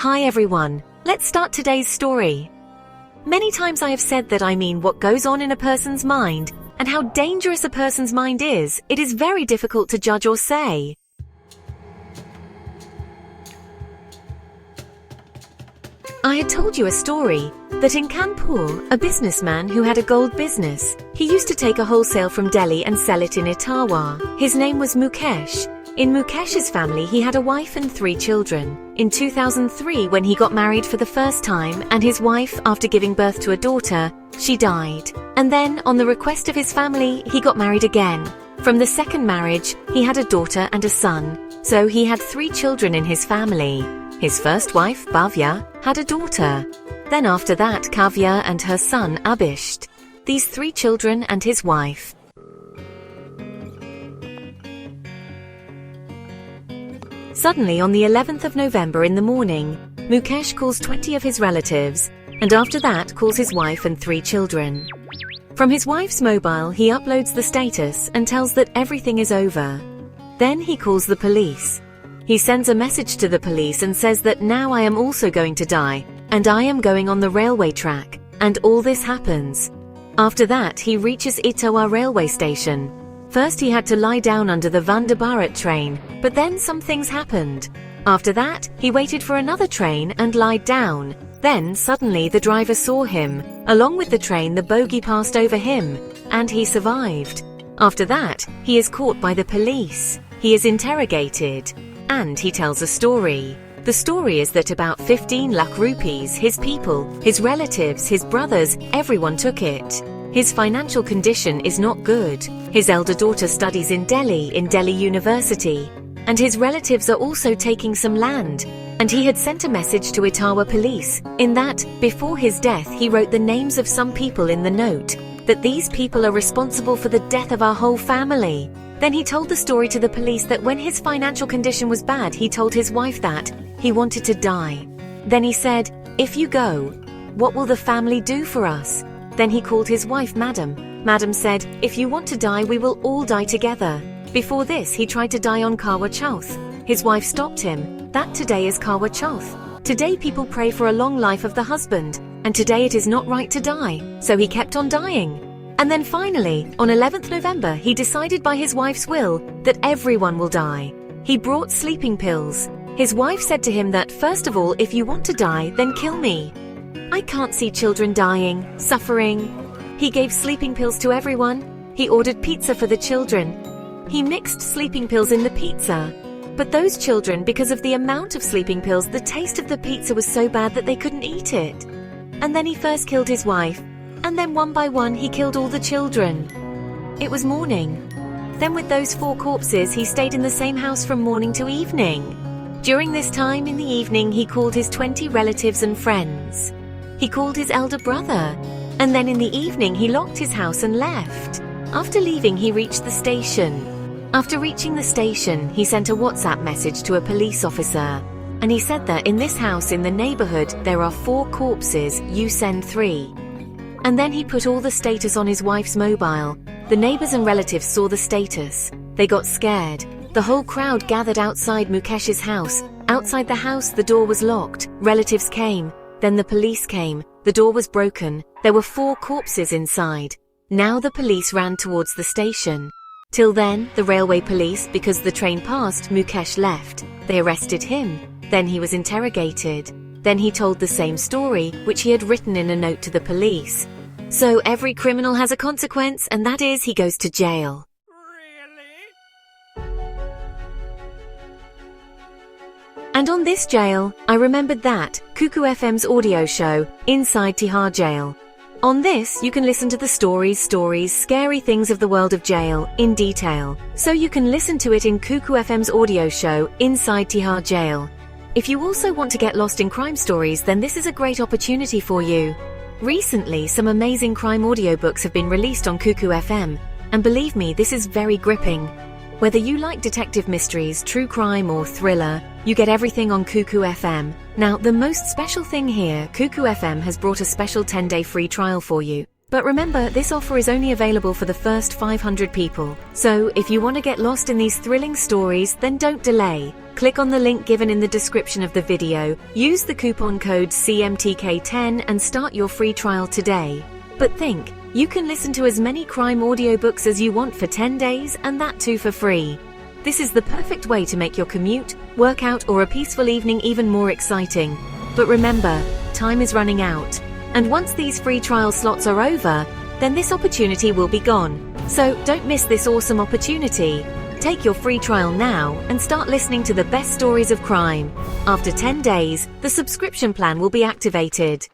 Hi everyone, let's start today's story. Many times I have said that I mean what goes on in a person's mind, and how dangerous a person's mind is, it is very difficult to judge or say. I had told you a story that in Kanpur, a businessman who had a gold business, he used to take a wholesale from Delhi and sell it in Etawah. His name was Mukesh. In Mukesh's family, he had a wife and 3 children. In 2003, when he got married for the first time, and his wife, after giving birth to a daughter, she died. And then, on the request of his family, he got married again. From the second marriage, he had a daughter and a son. So he had 3 children in his family. His first wife, Bhavya, had a daughter. Then after that, Kavya and her son, Abhisht. These 3 children and his wife. Suddenly, on the 11th of November in the morning, Mukesh calls 20 of his relatives, and after that calls his wife and 3 children. From his wife's mobile, he uploads the status and tells that everything is over. Then he calls the police. He sends a message to the police and says that now I am also going to die, and I am going on the railway track, and all this happens. After that, he reaches Etawah railway station. First he had to lie down under the Vande Bharat train, but then some things happened. After that, he waited for another train and lied down. Then suddenly the driver saw him. Along with the train, the bogie passed over him, and he survived. After that, he is caught by the police. He is interrogated. And he tells a story. The story is that about 15 lakh rupees, his people, his relatives, his brothers, everyone took it. His financial condition is not good. His elder daughter studies in Delhi University. And his relatives are also taking some land. And he had sent a message to Etawah police, in that, before his death, he wrote the names of some people in the note, that these people are responsible for the death of our whole family. Then he told the story to the police that when his financial condition was bad, he told his wife that he wanted to die. Then he said, "If you go, what will the family do for us?" Then he called his wife Madam. Madam said, "If you want to die, we will all die together." Before this, he tried to die on Karwa Chauth. His wife stopped him. That today is Karwa Chauth. Today people pray for a long life of the husband, and today it is not right to die. So he kept on dying. And then finally, on 11th November, he decided by his wife's will that everyone will die. He brought sleeping pills. His wife said to him that, first of all, if you want to die, then kill me. I can't see children dying, suffering. He gave sleeping pills to everyone. He ordered pizza for the children. He mixed sleeping pills in the pizza. But those children, because of the amount of sleeping pills, the taste of the pizza was so bad that they couldn't eat it. And then he first killed his wife. And then one by one he killed all the children. It was morning. Then with those 4 corpses he stayed in the same house from morning to evening. During this time in the evening he called his 20 relatives and friends. He called his elder brother. And then in the evening he locked his house and left. After leaving he reached the station. After reaching the station he sent a WhatsApp message to a police officer. And he said that in this house in the neighborhood there are 4 corpses, you send 3. And then he put all the status on his wife's mobile. The neighbors and relatives saw the status. They got scared. The whole crowd gathered outside Mukesh's house. Outside the house, the door was locked. Relatives came. Then the police came. The door was broken. There were 4 corpses inside. Now the police ran towards the station. Till then, the railway police, because the train passed, Mukesh left. They arrested him. Then he was interrogated. Then he told the same story, which he had written in a note to the police. So every criminal has a consequence, and that is he goes to jail. Really? And on this jail, I remembered that, Cuckoo FM's audio show, Inside Tihar Jail. On this, you can listen to the stories, scary things of the world of jail, in detail. So you can listen to it in Cuckoo FM's audio show, Inside Tihar Jail. If you also want to get lost in crime stories, then this is a great opportunity for you. Recently, some amazing crime audiobooks have been released on Cuckoo FM, and believe me, this is very gripping. Whether you like detective mysteries, true crime or thriller, you get everything on Cuckoo FM. Now, the most special thing here, Cuckoo FM has brought a special 10-day free trial for you. But remember, this offer is only available for the first 500 people. So, if you want to get lost in these thrilling stories, then don't delay. Click on the link given in the description of the video, use the coupon code CMTK10 and start your free trial today. But think, you can listen to as many crime audiobooks as you want for 10 days, and that too for free. This is the perfect way to make your commute, workout, or a peaceful evening even more exciting. But remember, time is running out. And once these free trial slots are over, then this opportunity will be gone. So don't miss this awesome opportunity. Take your free trial now and start listening to the best stories of crime. After 10 days, the subscription plan will be activated.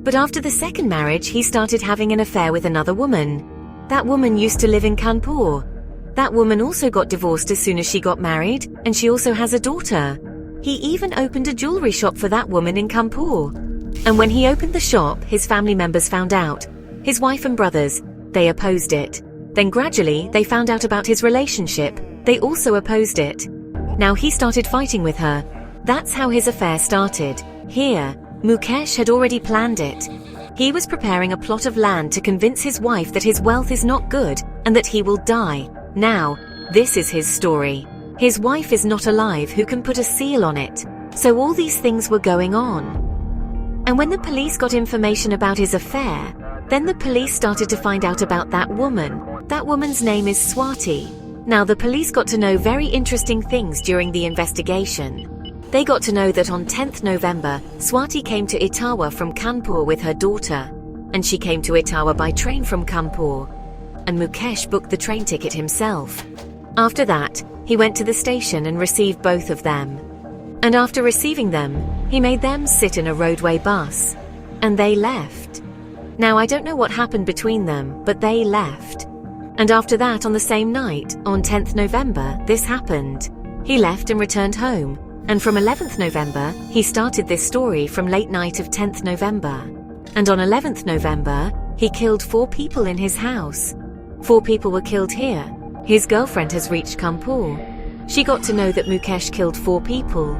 But after the second marriage, he started having an affair with another woman. That woman used to live in Kanpur. That woman also got divorced as soon as she got married, and she also has a daughter. He even opened a jewelry shop for that woman in Kanpur. And when he opened the shop, his family members found out. His wife and brothers, they opposed it. Then gradually, they found out about his relationship. They also opposed it. Now he started fighting with her. That's how his affair started. Here, Mukesh had already planned it. He was preparing a plot of land to convince his wife that his wealth is not good and that he will die. Now, this is his story. His wife is not alive who can put a seal on it. So all these things were going on. And when the police got information about his affair, then the police started to find out about that woman. That woman's name is Swati. Now the police got to know very interesting things during the investigation. They got to know that on 10th November, Swati came to Etawah from Kanpur with her daughter. And she came to Etawah by train from Kanpur. And Mukesh booked the train ticket himself. After that, he went to the station and received both of them. And after receiving them, he made them sit in a roadway bus. And they left. Now I don't know what happened between them, but they left. And after that, on the same night, on 10th November, this happened. He left and returned home. And from 11th November, he started this story from late night of 10th November. And on 11th November, he killed 4 people in his house. 4 people were killed here. His girlfriend has reached Kanpur. She got to know that Mukesh killed 4 people.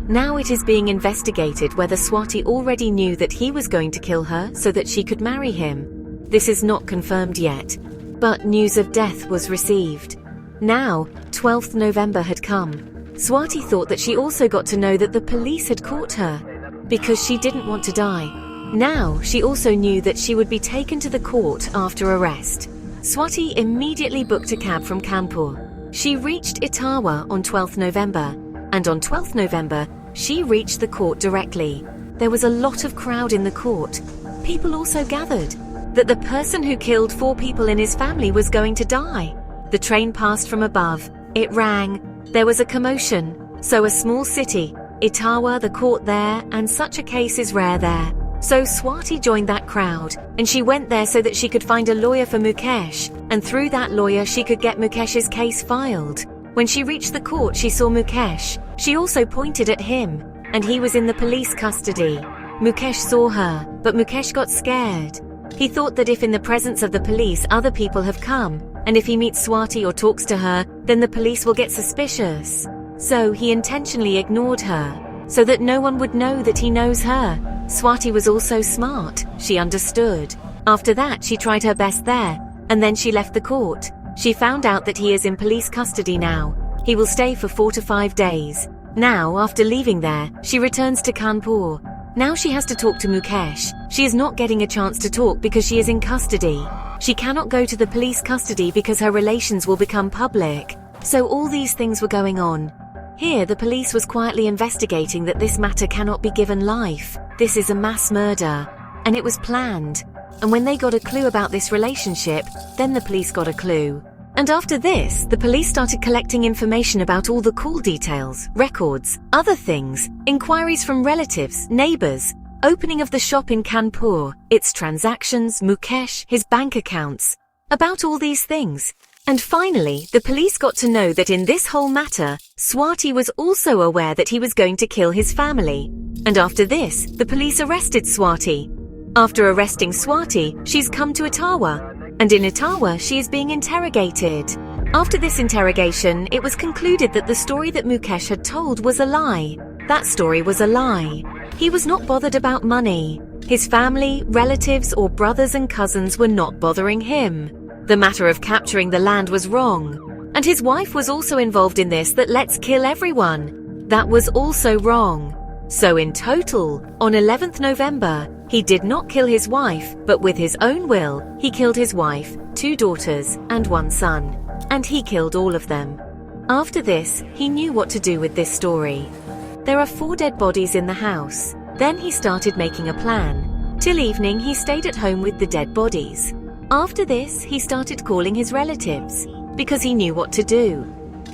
Now it is being investigated whether Swati already knew that he was going to kill her so that she could marry him. This is not confirmed yet, but news of death was received. Now, 12th November had come. Swati thought that she also got to know that the police had caught her because she didn't want to die. Now, she also knew that she would be taken to the court after arrest. Swati immediately booked a cab from Kanpur. She reached Etawah on 12th November. And on 12th November, she reached the court directly. There was a lot of crowd in the court. People also gathered that the person who killed 4 people in his family was going to die. The train passed from above. It rang. There was a commotion. So a small city, Etawah, the court there, and such a case is rare there. So Swati joined that crowd, and she went there so that she could find a lawyer for Mukesh, and through that lawyer she could get Mukesh's case filed. When she reached the court, she saw Mukesh. She also pointed at him, and he was in the police custody. Mukesh saw her, but Mukesh got scared. He thought that if in the presence of the police other people have come, and if he meets Swati or talks to her, then the police will get suspicious. So he intentionally ignored her, so that no one would know that he knows her. Swati was also smart. She understood. After that, she tried her best there, and then she left the court. She found out that he is in police custody now. He will stay for 4 to 5 days. Now, after leaving there, she returns to Kanpur. Now she has to talk to Mukesh. She is not getting a chance to talk because she is in custody. She cannot go to the police custody because her relations will become public. So all these things were going on. Here, the police was quietly investigating that this matter cannot be given life. This is a mass murder. And it was planned. And when they got a clue about this relationship, then the police got a clue. And after this, the police started collecting information about all the call details, records, other things, inquiries from relatives, neighbors, opening of the shop in Kanpur, its transactions, Mukesh, his bank accounts, about all these things. And finally, the police got to know that in this whole matter, Swati was also aware that he was going to kill his family. And after this, the police arrested Swati. After arresting Swati, she's come to Etawah. And in Etawah, she is being interrogated. After this interrogation, it was concluded that the story that Mukesh had told was a lie. That story was a lie. He was not bothered about money. His family, relatives, or brothers and cousins were not bothering him. The matter of capturing the land was wrong. And his wife was also involved in this, that let's kill everyone. That was also wrong. So in total, on 11th November, he did not kill his wife, but with his own will, he killed his wife, 2 daughters, and 1 son. And he killed all of them. After this, he knew what to do with this story. There are 4 dead bodies in the house. Then he started making a plan. Till evening, he stayed at home with the dead bodies. After this, he started calling his relatives, because he knew what to do.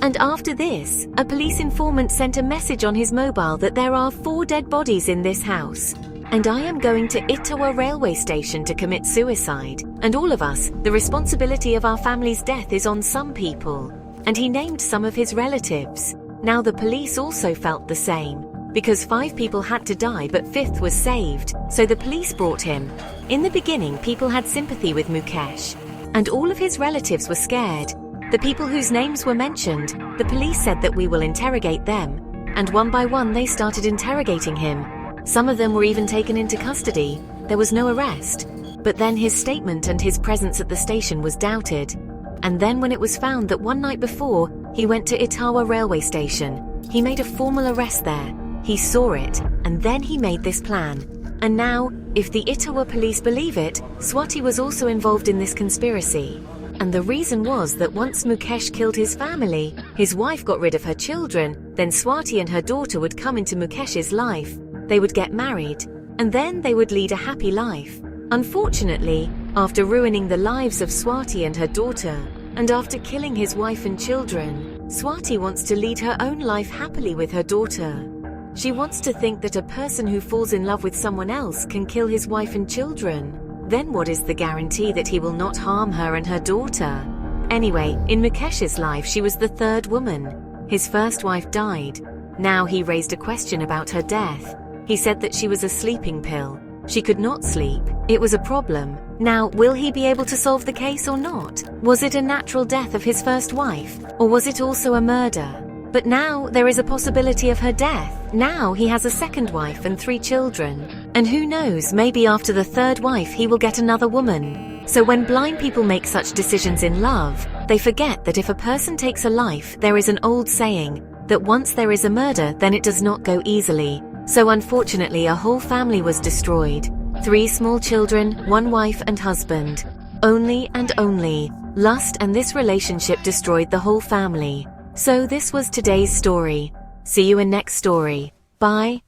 And after this, a police informant sent a message on his mobile that there are 4 dead bodies in this house. And I am going to Itawa railway station to commit suicide. And all of us, the responsibility of our family's death is on some people. And he named some of his relatives. Now the police also felt the same, because 5 people had to die but 5th was saved, so the police brought him. In the beginning, people had sympathy with Mukesh, and all of his relatives were scared. The people whose names were mentioned, the police said that we will interrogate them, and one by one they started interrogating him. Some of them were even taken into custody. There was no arrest. But then his statement and his presence at the station was doubted. And then when it was found that one night before, he went to Itawa railway station, he made a formal arrest there. He saw it, and then he made this plan. And now, if the Itawa police believe it, Swati was also involved in this conspiracy. And the reason was that once Mukesh killed his family, his wife got rid of her children, then Swati and her daughter would come into Mukesh's life. They would get married, and then they would lead a happy life. Unfortunately, after ruining the lives of Swati and her daughter, and after killing his wife and children, Swati wants to lead her own life happily with her daughter. She wants to think that a person who falls in love with someone else can kill his wife and children. Then what is the guarantee that he will not harm her and her daughter? Anyway, in Mukesh's life she was the 3rd woman. His first wife died. Now he raised a question about her death. He said that she was a sleeping pill. She could not sleep. It was a problem. Now, will he be able to solve the case or not? Was it a natural death of his first wife? Or was it also a murder? But now there is a possibility of her death. Now he has a 2nd wife and 3 children. And who knows, maybe after the 3rd wife he will get another woman. So when blind people make such decisions in love, they forget that if a person takes a life, there is an old saying, that once there is a murder, then it does not go easily. So unfortunately a whole family was destroyed. 3 small children, 1 wife and husband. Only and only lust and this relationship destroyed the whole family. So this was today's story. See you in next story. Bye.